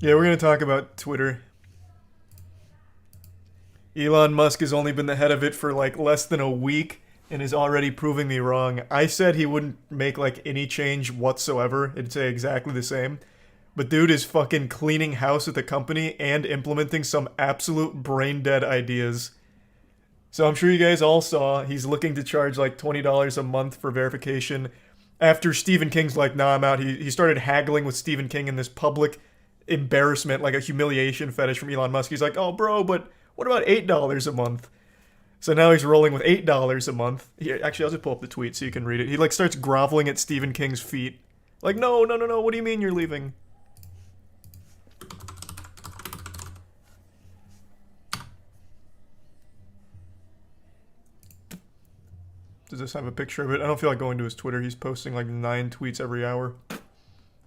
Yeah, we're going to talk about Twitter. Elon Musk has only been the head of it for like less than a week and is already proving me wrong. I said he wouldn't make like any change whatsoever. It'd say exactly the same. But dude is fucking cleaning house at the company and implementing some absolute brain dead ideas. So I'm sure you guys all saw he's looking to charge like $20 a month for verification. After Stephen King's like, nah, I'm out, he started haggling with Stephen King in this public embarrassment, like a humiliation fetish from Elon Musk. He's like, oh, bro, but what about $8 a month? So now he's rolling with $8 a month. Here, actually, I'll just pull up the tweet so you can read it. He like starts groveling at Stephen King's feet. Like, no, no, no, no, what do you mean you're leaving? Does this have a picture of it? I don't feel like going to his Twitter. He's posting like 9 tweets every hour. I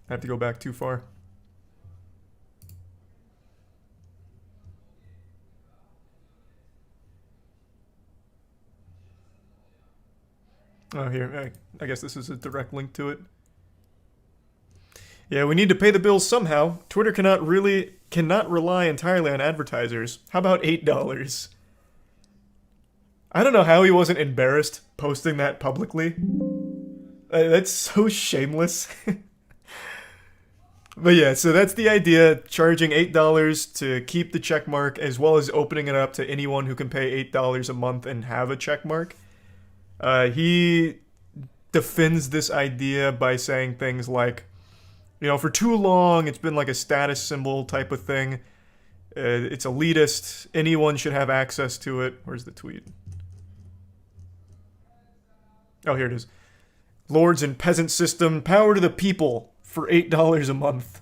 have to go back too far. Oh, here. I guess this is a direct link to it. Yeah, we need to pay the bills somehow. Twitter cannot rely entirely on advertisers. How about $8? I don't know how he wasn't embarrassed posting that publicly. That's so shameless. But yeah, so that's the idea. Charging $8 to keep the check mark, as well as opening it up to anyone who can pay $8 a month and have a check mark. He defends this idea by saying things like, you know, for too long it's been like a status symbol type of thing. It's elitist. Anyone should have access to it. Where's the tweet? Oh, here it is. Lords and peasant system, power to the people for $8 a month.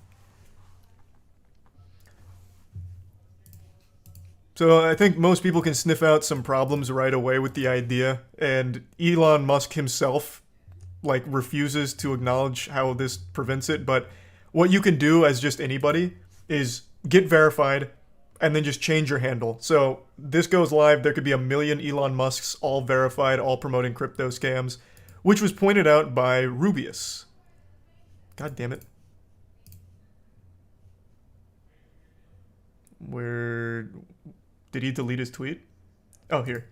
So I think most people can sniff out some problems right away with the idea, and Elon Musk himself like refuses to acknowledge how this prevents it. But what you can do as just anybody is get verified and then just change your handle. So this goes live, there could be a million Elon Musks all verified, all promoting crypto scams, which was pointed out by Rubius. God damn it. Where did he delete his tweet? Oh, here.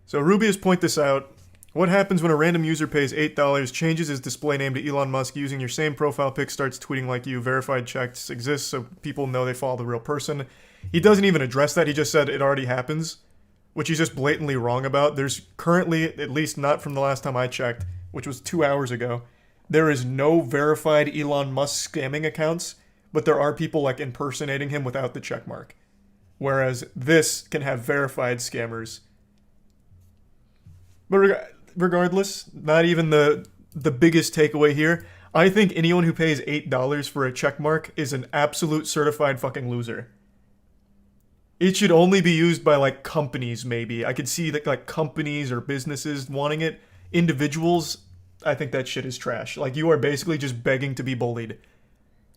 So Rubius point this out. What happens when a random user pays $8, changes his display name to Elon Musk using your same profile pic, starts tweeting like you, verified checks exist so people know they follow the real person. He doesn't even address that, he just said it already happens, which he's just blatantly wrong about. There's currently, at least not from the last time I checked, which was 2 hours ago, there is no verified Elon Musk scamming accounts, but there are people like impersonating him without the checkmark. Whereas this can have verified scammers. But regardless, not even the biggest takeaway here. I think anyone who pays $8 for a checkmark is an absolute certified fucking loser. It should only be used by like companies, maybe. I could see like companies or businesses wanting it. Individuals, I think that shit is trash. Like you are basically just begging to be bullied.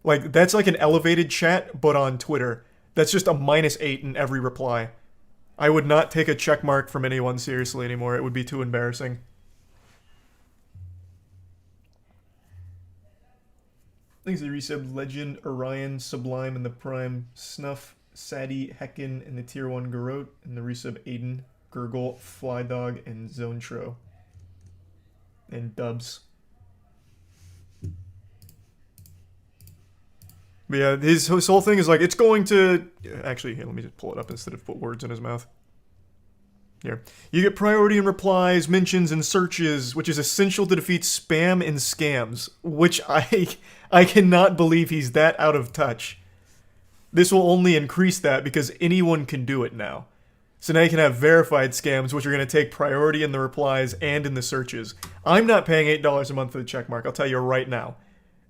Like that's like an elevated chat, but on Twitter. That's just a -8 in every reply. I would not take a checkmark from anyone seriously anymore. It would be too embarrassing. Thanks to the resub Legend, Orion, Sublime, and the Prime, Snuff, Sadie, Heckin, and the Tier 1 Garot, and the resub Aiden, Gurgle, Flydog, and Zonetro. And Dubs. But yeah, his whole thing is like, it's going to... Actually, here, let me just pull it up instead of put words in his mouth. Here. You get priority in replies, mentions, and searches, which is essential to defeat spam and scams. Which I cannot believe he's that out of touch. This will only increase that because anyone can do it now. So now you can have verified scams, which are going to take priority in the replies and in the searches. I'm not paying $8 a month for the checkmark, I'll tell you right now.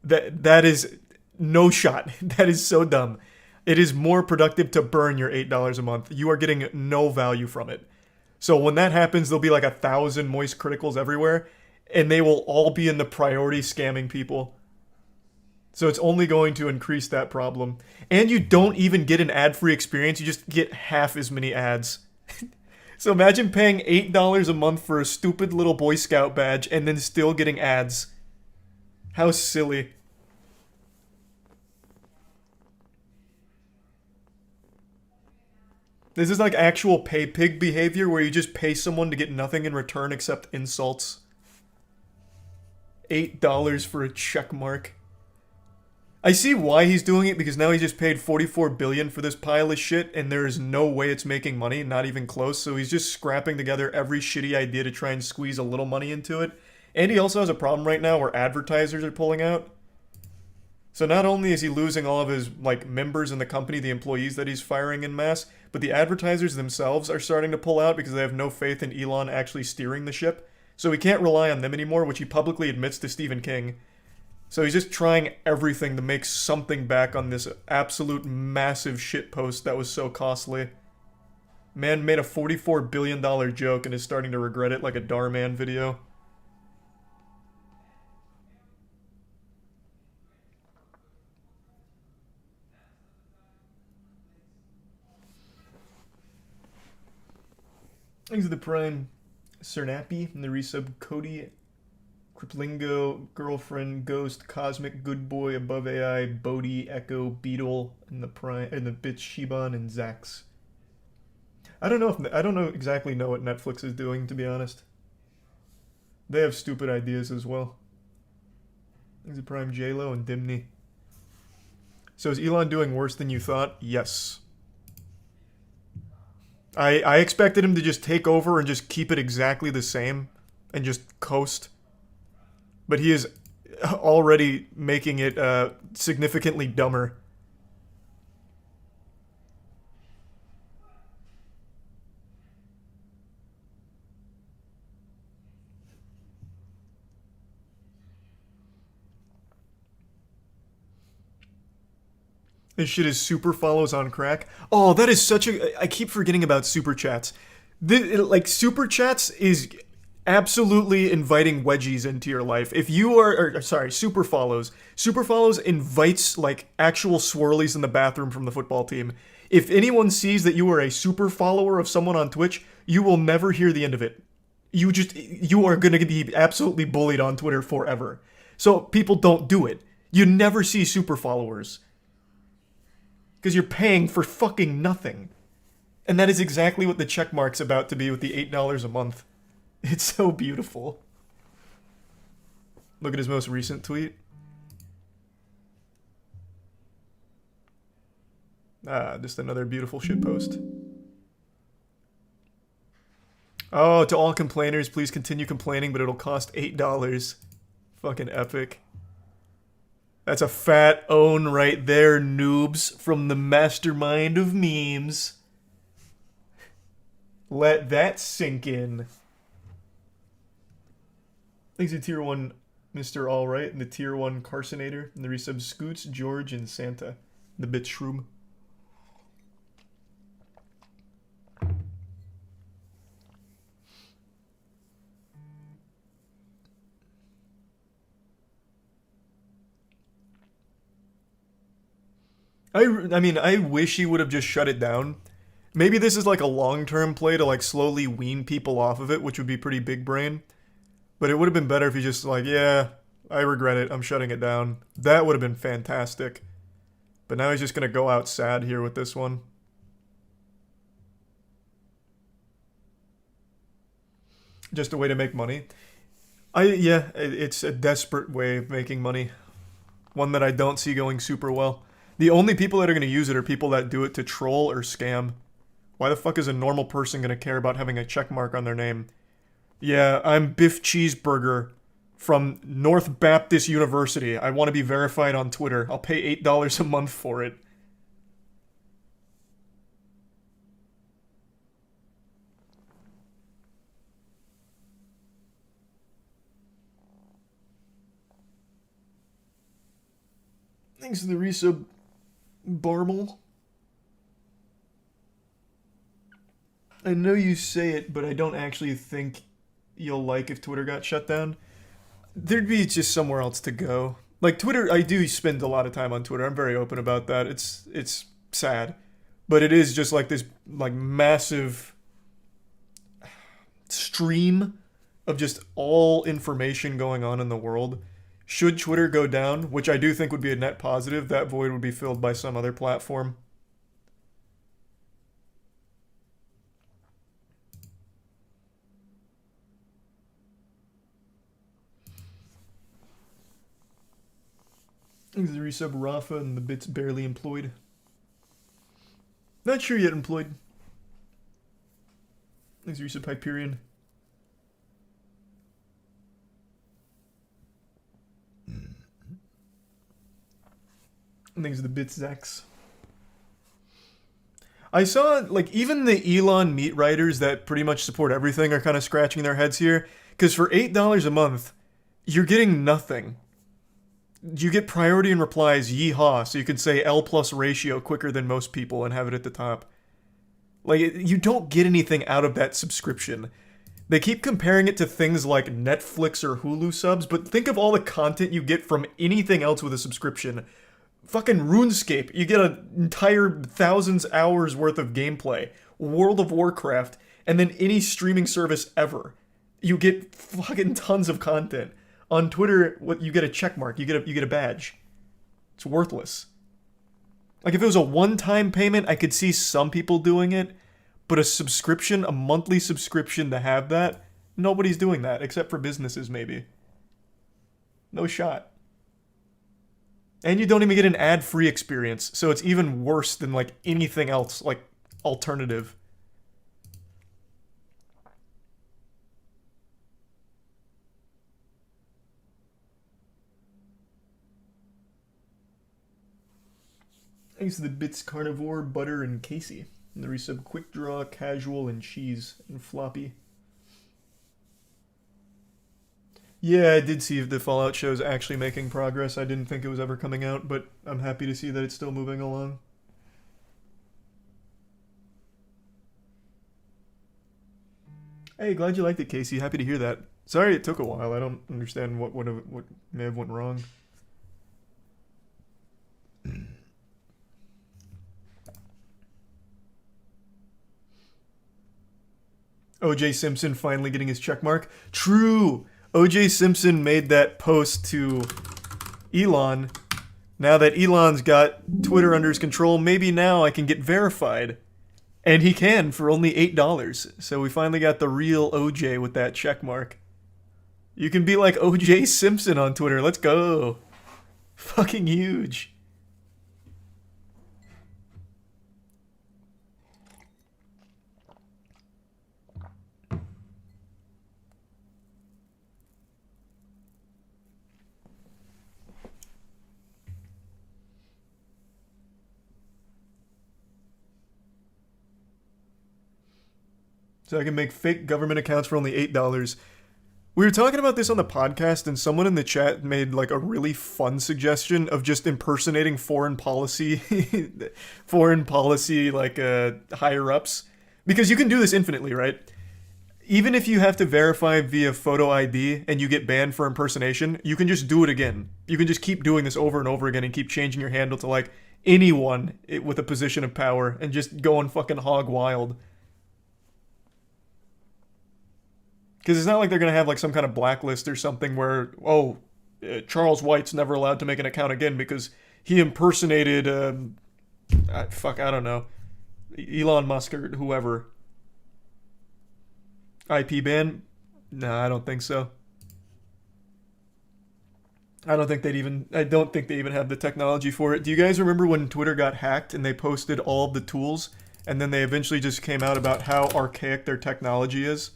That is... No shot. That is so dumb. It is more productive to burn your $8 a month. You are getting no value from it. So when that happens, there'll be like 1,000 Moist1tikals everywhere, and they will all be in the priority scamming people. So it's only going to increase that problem. And you don't even get an ad-free experience, you just get half as many ads. So imagine paying $8 a month for a stupid little Boy Scout badge and then still getting ads. How silly. This is like actual pay pig behavior where you just pay someone to get nothing in return except insults. $8 for a check mark. I see why he's doing it, because now he just paid $44 billion for this pile of shit, and there is no way it's making money, not even close. So he's just scrapping together every shitty idea to try and squeeze a little money into it. And he also has a problem right now where advertisers are pulling out. So not only is he losing all of his like members in the company, the employees that he's firing en masse, but the advertisers themselves are starting to pull out because they have no faith in Elon actually steering the ship. So he can't rely on them anymore, which he publicly admits to Stephen King. So he's just trying everything to make something back on this absolute massive shitpost that was so costly. Man made a $44 billion joke and is starting to regret it like a Darman video. Thanks to the Prime Cernappy and the resub Cody Criplingo, Girlfriend, Ghost, Cosmic, Good Boy, Above AI, Bodhi, Echo, Beetle, and the Prime, and the bitch Shiban and Zax. I don't exactly know what Netflix is doing, to be honest. They have stupid ideas as well. There's a Prime J-Lo and Dimney. So is Elon doing worse than you thought? Yes. I expected him to just take over and just keep it exactly the same and just coast. But he is already making it significantly dumber. This shit is super follows on crack. Oh, that is such a... I keep forgetting about super chats. Like, super chats is absolutely inviting wedgies into your life. If you are... sorry, super follows. Super follows invites, like, actual swirlies in the bathroom from the football team. If anyone sees that you are a super follower of someone on Twitch, you will never hear the end of it. You are going to be absolutely bullied on Twitter forever. So people don't do it. You never see super followers. Because you're paying for fucking nothing. And that is exactly what the checkmark's about to be with the $8 a month. It's so beautiful. Look at his most recent tweet. Ah, just another beautiful shitpost. Oh, to all complainers, please continue complaining, but it'll cost $8. Fucking epic. That's a fat own right there, noobs, from the mastermind of memes. Let that sink in. Thanks to Tier 1 Mr. Alright, and the Tier 1 Carsonator, and the resub Scoots, George, and Santa. The bit shroom. I mean, I wish he would have just shut it down. Maybe this is like a long-term play to like slowly wean people off of it, which would be pretty big brain. But it would have been better if he just like, yeah, I regret it, I'm shutting it down. That would have been fantastic. But now he's just gonna go out sad here with this one. Just a way to make money. Yeah, it's a desperate way of making money. One that I don't see going super well. The only people that are going to use it are people that do it to troll or scam. Why the fuck is a normal person going to care about having a check mark on their name? Yeah, I'm Biff Cheeseburger from North Baptist University. I want to be verified on Twitter. I'll pay $8 a month for it. Thanks to the resub, Barmel. I know you say it, but I don't actually think you'll like if Twitter got shut down. There'd be just somewhere else to go. Like, Twitter, I do spend a lot of time on Twitter. I'm very open about that. It's sad. But it is just like this, like, massive stream of just all information going on in the world. Should Twitter go down, which I do think would be a net positive, that void would be filled by some other platform. Thanks to the resub Rafa and the bits barely employed. Not sure yet employed. Thanks to resub Hyperion. Thanks to the bits Zex. I saw, like, even the Elon meat writers that pretty much support everything are kind of scratching their heads here. Because for $8 a month, you're getting nothing. You get priority and replies, yeehaw, so you can say L plus ratio quicker than most people and have it at the top. Like, you don't get anything out of that subscription. They keep comparing it to things like Netflix or Hulu subs, but think of all the content you get from anything else with a subscription. Fucking RuneScape, you get an entire thousands hours worth of gameplay. World of Warcraft, and then any streaming service ever. You get fucking tons of content. On Twitter, what you get a check mark, you get a badge. It's worthless. Like if it was a one-time payment, I could see some people doing it, but a subscription, a monthly subscription to have that, nobody's doing that except for businesses maybe. No shot. And you don't even get an ad-free experience, so it's even worse than like anything else, like alternative. Thanks to the bits Carnivore, Butter, and Casey. And the resub Quick Draw, Casual, and Cheese, and Floppy. Yeah, I did see if the Fallout show is actually making progress. I didn't think it was ever coming out, but I'm happy to see that it's still moving along. Hey, glad you liked it, Casey. Happy to hear that. Sorry it took a while. I don't understand what may have went wrong. O.J. Simpson finally getting his checkmark. True! O.J. Simpson made that post to Elon. Now that Elon's got Twitter under his control, maybe now I can get verified. And he can for only $8. So we finally got the real O.J. with that checkmark. You can be like O.J. Simpson on Twitter. Let's go. Fucking huge. So I can make fake government accounts for only $8. We were talking about this on the podcast, and someone in the chat made like a really fun suggestion of just impersonating foreign policy like higher ups, because you can do this infinitely, right? Even if you have to verify via photo ID and you get banned for impersonation, you can just do it again. You can just keep doing this over and over again and keep changing your handle to like anyone with a position of power and just going fucking hog wild. Because it's not like they're going to have like some kind of blacklist or something where, Charles White's never allowed to make an account again because he impersonated, I don't know, Elon Musk or whoever. IP ban? Nah, I don't think so. I don't think they even have the technology for it. Do you guys remember when Twitter got hacked and they posted all of the tools and then they eventually just came out about how archaic their technology is?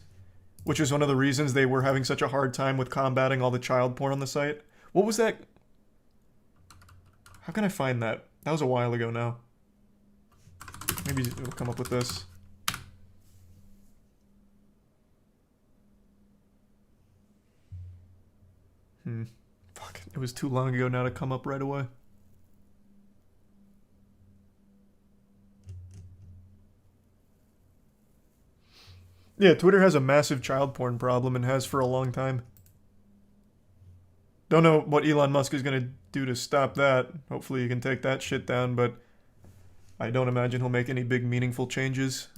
Which was one of the reasons they were having such a hard time with combating all the child porn on the site. What was that? How can I find that? That was a while ago now. Maybe it'll come up with this. Fuck, it was too long ago now to come up right away. Yeah, Twitter has a massive child porn problem and has for a long time. Don't know what Elon Musk is going to do to stop that. Hopefully he can take that shit down, but I don't imagine he'll make any big meaningful changes.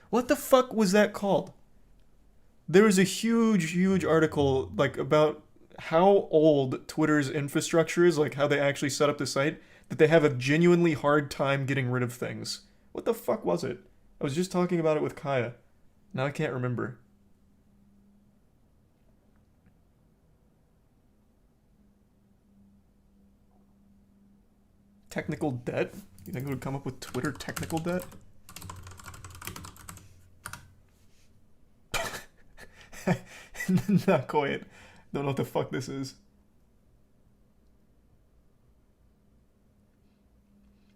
What the fuck was that called? There was a huge article like about how old Twitter's infrastructure is, like how they actually set up the site, that they have a genuinely hard time getting rid of things. What the fuck was it? I was just talking about it with Kaya. Now I can't remember. Technical debt? You think it would come up with Twitter technical debt? Not quite. Don't know what the fuck this is.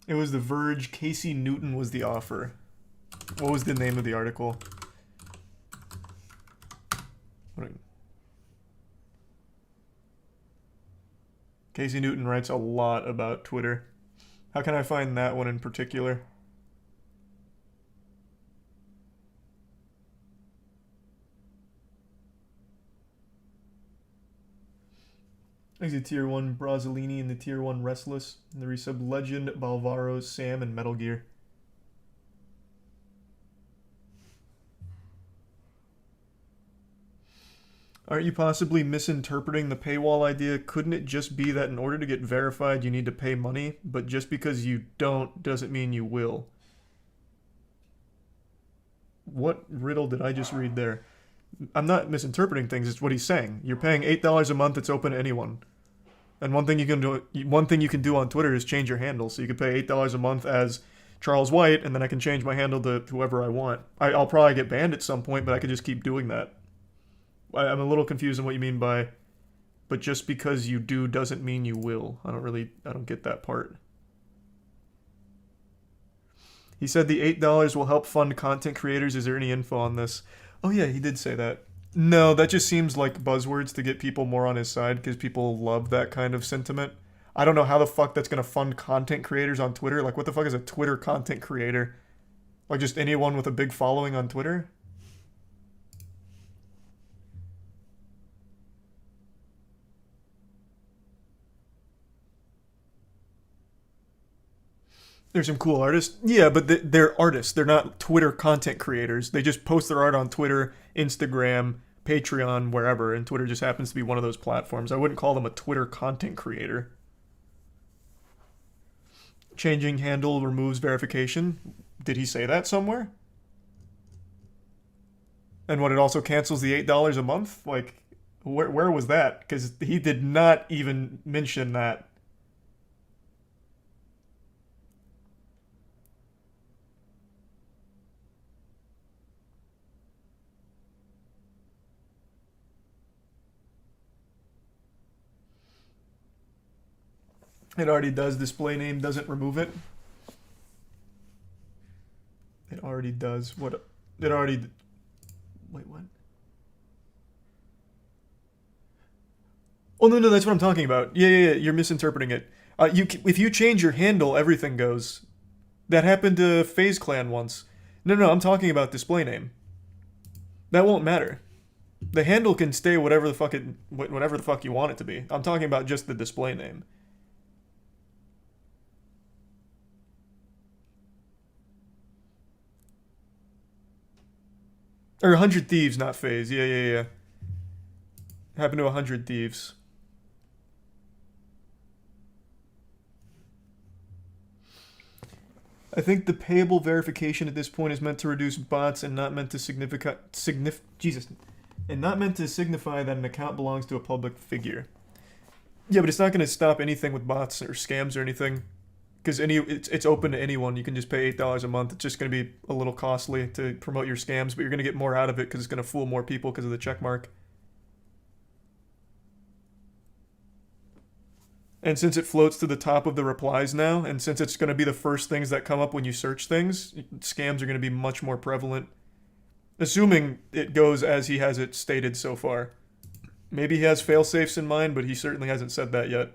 It was The Verge. Casey Newton was the offer. What was the name of the article? Casey Newton writes a lot about Twitter. How can I find that one in particular? There's the Tier 1 Brazzolini and the Tier 1 Restless. And the resub Legend, Balvaro, Sam, and Metal Gear. Aren't you possibly misinterpreting the paywall idea? Couldn't it just be that in order to get verified you need to pay money, but just because you don't doesn't mean you will? What riddle did I just read there? I'm not misinterpreting things, it's what he's saying. You're paying $8 a month, it's open to anyone. And one thing you can do on Twitter is change your handle. So you can pay $8 a month as Charles White, and then I can change my handle to whoever I want. I'll probably get banned at some point, but I could just keep doing that. I'm a little confused on what you mean by, but just because you do doesn't mean you will. I don't get that part. He said the $8 will help fund content creators. Is there any info on this? Oh yeah, he did say that. No, that just seems like buzzwords to get people more on his side because people love that kind of sentiment. I don't know how the fuck that's going to fund content creators on Twitter. Like, what the fuck is a Twitter content creator? Like, just anyone with a big following on Twitter? There's some cool artists. Yeah, but they're artists. They're not Twitter content creators. They just post their art on Twitter, Instagram, Patreon, wherever, and Twitter just happens to be one of those platforms. I wouldn't call them a Twitter content creator. Changing handle removes verification. Did he say that somewhere? And what, it also cancels the $8 a month? Like, where was that? Because he did not even mention that. It already does. Display name doesn't remove it. It already does. What? It already... Wait, what? Oh, no, that's what I'm talking about. Yeah, you're misinterpreting it. If you change your handle, everything goes. That happened to FaZe Clan once. No, I'm talking about display name. That won't matter. The handle can stay whatever the fuck you want it to be. I'm talking about just the display name. Or 100 Thieves, not FaZe. Yeah. Happened to 100 Thieves. I think the payable verification at this point is meant to reduce bots and not meant to signify that an account belongs to a public figure. Yeah, but it's not going to stop anything with bots or scams or anything. Because it's open to anyone. You can just pay $8 a month. It's just going to be a little costly to promote your scams, but you're going to get more out of it because it's going to fool more people because of the check mark. And since it floats to the top of the replies now, and since it's going to be the first things that come up when you search things, scams are going to be much more prevalent. Assuming it goes as he has it stated so far. Maybe he has fail-safes in mind, but he certainly hasn't said that yet.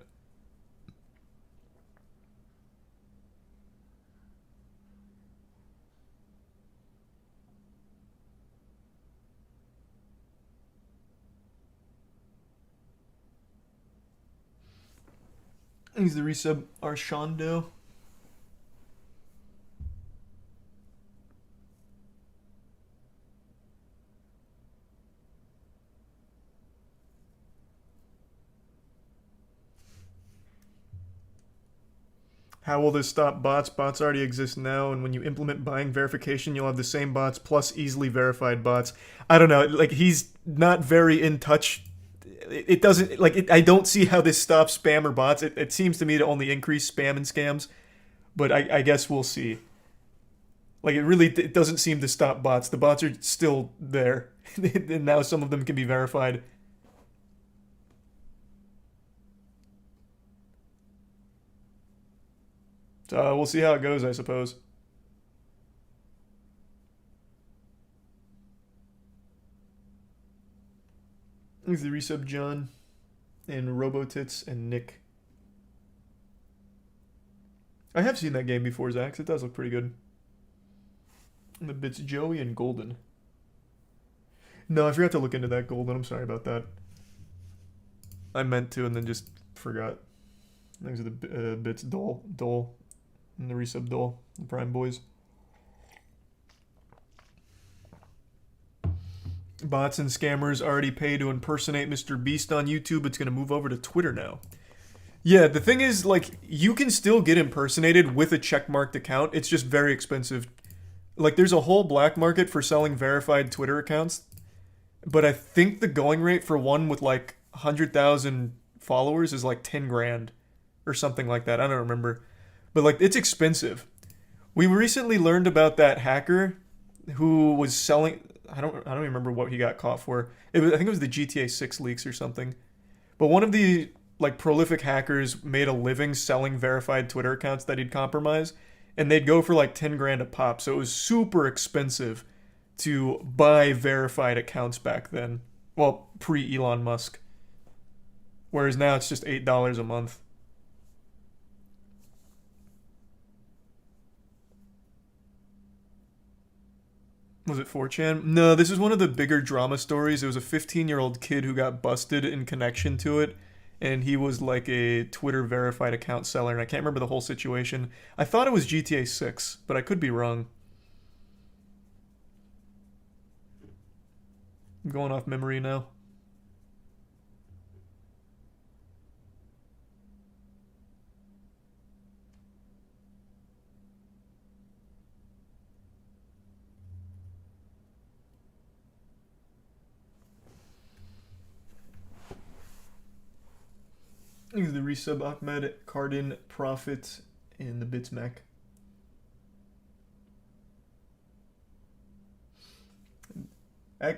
He's the resub Arshando. How will this stop bots? Bots already exist now, and when you implement buying verification, you'll have the same bots plus easily verified bots. I don't know, like, he's not very in touch it doesn't like it, I don't see how this stops spam or bots. It seems to me to only increase spam and scams, but I guess we'll see. Like it doesn't seem to stop bots. The bots are still there, and now some of them can be verified. So we'll see how it goes, I suppose. Thanks the resub, John, and Robotits and Nick. I have seen that game before, Zax. It does look pretty good. And the bits Joey and Golden. No, I forgot to look into that, Golden. I'm sorry about that. I meant to and then just forgot. Thanks to the bits Dole, and the resub Dole, the Prime Boys. Bots and scammers already pay to impersonate Mr. Beast on YouTube. It's going to move over to Twitter now. Yeah, the thing is, like, you can still get impersonated with a checkmarked account. It's just very expensive. Like, there's a whole black market for selling verified Twitter accounts. But I think the going rate for one with, like, 100,000 followers is, like, 10 grand. Or something like that. I don't remember. But, like, it's expensive. We recently learned about that hacker who was selling... I don't even remember what he got caught for. I think it was the GTA 6 leaks or something. But one of the like prolific hackers made a living selling verified Twitter accounts that he'd compromise, and they'd go for like 10 grand a pop. So it was super expensive to buy verified accounts back then. Well, pre Elon Musk. Whereas now it's just $8 a month. Was it 4chan? No, this is one of the bigger drama stories. There was a 15-year-old kid who got busted in connection to it, and he was like a Twitter verified account seller, and I can't remember the whole situation. I thought it was GTA 6, but I could be wrong. I'm going off memory now. Thanks to the resub Ahmed, Cardin, Profit, and the Bits Mac.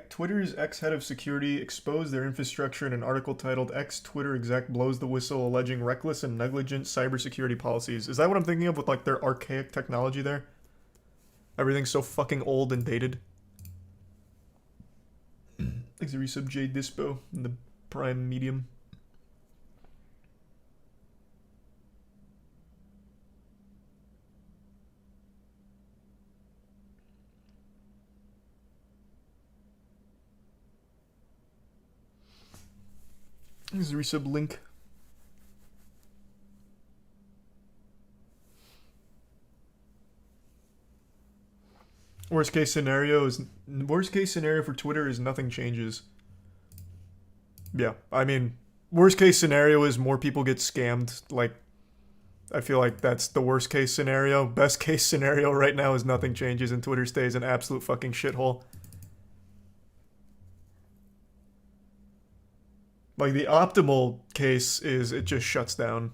Twitter's ex-head of security exposed their infrastructure in an article titled Ex-Twitter exec blows the whistle alleging reckless and negligent cybersecurity policies. Is that what I'm thinking of with like their archaic technology there? Everything's so fucking old and dated. Thanks to resub J Dispo in the Prime Medium. This is a resub link. Worst case scenario for Twitter is nothing changes. Yeah, I mean, worst case scenario is more people get scammed. Like, I feel like that's the worst case scenario. Best case scenario right now is nothing changes and Twitter stays an absolute fucking shithole. Like, the optimal case is it just shuts down.